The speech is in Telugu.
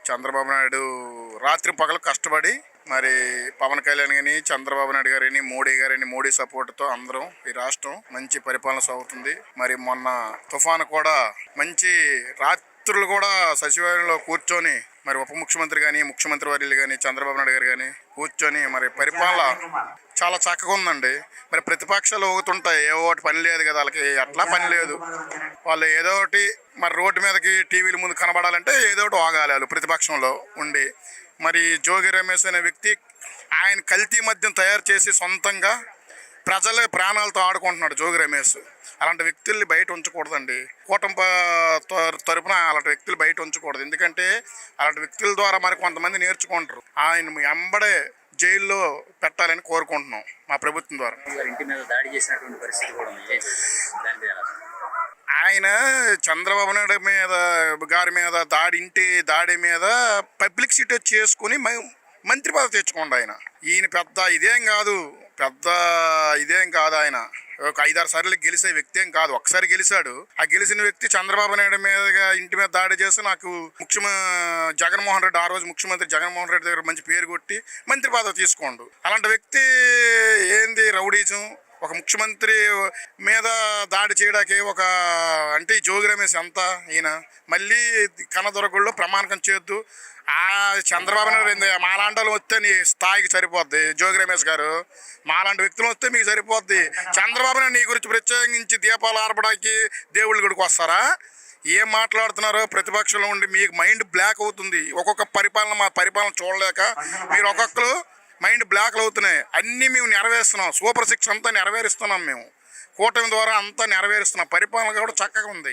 చంద్రబాబు నాయుడు రాత్రి పగలు కష్టపడి మరి పవన్ కళ్యాణ్ గాని, చంద్రబాబు నాయుడు గారిని, మోడీ గారిని, మోడీ సపోర్ట్తో అందరం ఈ రాష్ట్రం మంచి పరిపాలన సాగుతుంది. మరి మొన్న తుఫాను కూడా మంచి రాత్రులు కూడా సచివాలయంలో కూర్చొని మరి ఉప ముఖ్యమంత్రి కానీ, ముఖ్యమంత్రి వర్యులు కానీ, చంద్రబాబు నాయుడు గారు కానీ కూర్చొని మరి పరిపాలన చాలా చక్కగా ఉందండి. మరి ప్రతిపక్షాలు ఊగుతుంటాయి, ఏ ఒకటి పని లేదు కదా వాళ్ళకి, అట్లా పని లేదు. వాళ్ళు ఏదో ఒకటి మరి రోడ్డు మీదకి టీవీల ముందు కనబడాలంటే ఏదో ఒకటి వాగాలి వాళ్ళు ప్రతిపక్షంలో ఉండి. మరి జోగి రమేష్ అనే వ్యక్తి ఆయన కల్తీ మద్యం తయారు చేసి సొంతంగా ప్రజల ప్రాణాలతో ఆడుకుంటున్నాడు జోగి రమేష్. అలాంటి వ్యక్తుల్ని బయట ఉంచకూడదండి. కూటమి తరపున అలాంటి వ్యక్తులు బయట ఉంచకూడదు. ఎందుకంటే అలాంటి వ్యక్తుల ద్వారా మరి కొంతమంది నేర్చుకుంటారు. ఆయన ఎంబడే జైల్లో పెట్టాలని కోరుకుంటున్నాం మా ప్రభుత్వం ద్వారా. ఇంటి మీద దాడి చేసినటువంటి పరిస్థితి కూడా ఉంది. ఆయన చంద్రబాబు నాయుడు గారి మీద దాడి మీద పబ్లిక్ సిటీ చేసుకుని మంత్రి పదవి తెచ్చుకోండి. ఈయన పెద్ద ఇదేం కాదు. ఆయన ఒక 5-6 సార్లు గెలిచే వ్యక్తి ఏం కాదు. ఒకసారి గెలిచాడు. ఆ గెలిచిన వ్యక్తి చంద్రబాబు నాయుడు ఇంటి మీద దాడి చేసి నాకు జగన్మోహన్ రెడ్డి, ఆ రోజు ముఖ్యమంత్రి జగన్మోహన్ రెడ్డి దగ్గర మంచి పేరు కొట్టి మంత్రి పదవి తీసుకోండు. అలాంటి వ్యక్తి ఏంది రౌడీజం, ఒక ముఖ్యమంత్రి మీద దాడి చేయడానికి అంటే జోగి రమేష్ అంతా ఈయన మళ్ళీ కనదొరగుల్లో ప్రమాణకం చేయొద్దు. ఆ చంద్రబాబు నాయుడు మాలాంటి వాళ్ళు వస్తే నీ స్థాయికి సరిపోద్ది. జోగి రమేష్ గారు మాలాంటి వ్యక్తులు వస్తే మీకు సరిపోద్ది. చంద్రబాబు నాయుడు నీ గురించి ప్రత్యేకించి దీపాలు ఆర్పడానికి దేవుళ్ళ గుడికి వస్తారా? ఏం మాట్లాడుతున్నారో ప్రతిపక్షంలో ఉండి మీకు మైండ్ బ్లాక్ అవుతుంది. ఒక్కొక్క మా పరిపాలన చూడలేక మీరు ఒక్కొక్కరు మైండ్ బ్లాక్లు అవుతున్నాయి. అన్నీ మేము నెరవేరుస్తున్నాం. సూపర్ 6 అంతా నెరవేరుస్తున్నాం. మేము కూటమి ద్వారా అంతా నెరవేరుస్తున్నాం. పరిపాలన కూడా చక్కగా ఉంది.